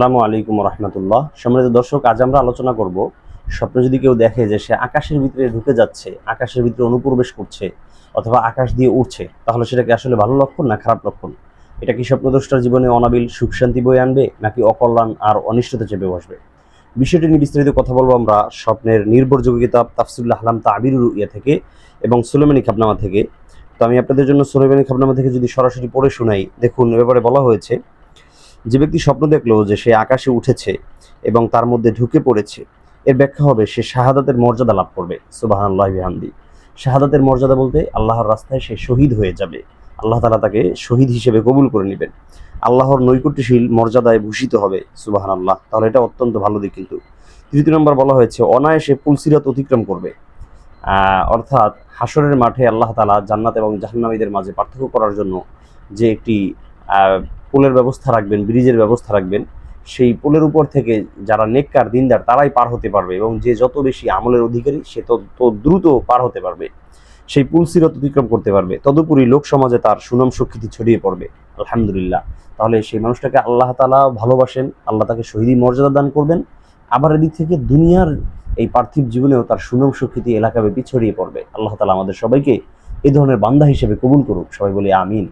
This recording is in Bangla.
আসসালামু আলাইকুম রহমতুল্লাহ। সম্মানিত দর্শক, আজ আমরা আলোচনা করব স্বপ্নে যদি কেউ দেখে যে সে আকাশের ভিতরে ঢুকে যাচ্ছে, আকাশের ভিতরে অনুপ্রবেশ করছে অথবা আকাশ দিয়ে উঠছে, তাহলে সেটা কি আসলে ভালো লক্ষণ না খারাপ লক্ষণ? এটা কি স্বপ্নদ্রষ্টার জীবনে অনাবিল সুখ শান্তি বয়ে আনবে নাকি অকল্যাণ আর অনিষ্টতা চেপে বসবে? বিষয়টি নিয়ে বিস্তারিত কথা বলবো আমরা স্বপ্নের নির্ভরযোগ্য কিতাব তাফসীরুল আহলাম তা'বীরুর রুইয়া থেকে এবং সুলাইমানী খাবনামা থেকে। তো আমি আপনাদের জন্য সুলাইমানী খাবনামা থেকে যদি সরাসরি পড়ে শোনাই, দেখুন এ ব্যাপারে বলা হয়েছে, যে ব্যক্তি স্বপ্ন দেখলো যে সে আকাশে উঠেছে এবং তার মধ্যে ঢুকে পড়েছে, এর ব্যাখ্যা হবে সে শাহাদাতের মর্যাদা লাভ করবে। সুবহানাল্লাহি বিহামদি। শাহাদাতের মর্যাদা বলতে আল্লাহর রাস্তায় সে শহীদ হয়ে যাবে, আল্লাহ তাআলা তাকে শহীদ হিসেবে কবুল করে নেবেন, আল্লাহর নৈকট্যশীল মর্যাদায় ভূষিত হবে। সুবহানাল্লাহ। তাহলে এটা অত্যন্ত ভালো দিক। কিন্তু তৃতীয় নম্বর বলা হয়েছে অনায়াসে পুলসিরাত অতিক্রম করবে, অর্থাৎ হাসরের মাঠে আল্লাহ তাআলা জান্নাত এবং জাহান্নামীদের মাঝে পার্থক্য করার জন্য যে একটি পুলের ব্যবস্থা রাখবেন, ব্রিজের ব্যবস্থা রাখবেন, সেই পুলের উপর থেকে যারা নেককার দিনদার তারাই পার হতে পারবে এবং যে যত বেশি আমলের অধিকারী সে তত দ্রুত পার হতে পারবে, সেই পুল সিরাত অতিক্রম করতে পারবে। তদুপরি লোক সমাজে তার সুনাম সুখ্যাতি ছড়িয়ে পড়বে। আলহামদুলিল্লাহ। তাহলে সেই মানুষটাকে আল্লাহ তাআলা ভালোবাসেন, আল্লাহ তাকে শহীদি মর্যাদা দান করবেন। আবার এদিক থেকে দুনিয়ার এই পার্থিব জীবনেও তার সুনাম সুখ্যাতি এলাকাব্যাপী ছড়িয়ে পড়বে। আল্লাহ তাআলা আমাদের সবাইকে এই ধরনের বান্দা হিসেবে কবুল করুক। সবাই বলি আমিন।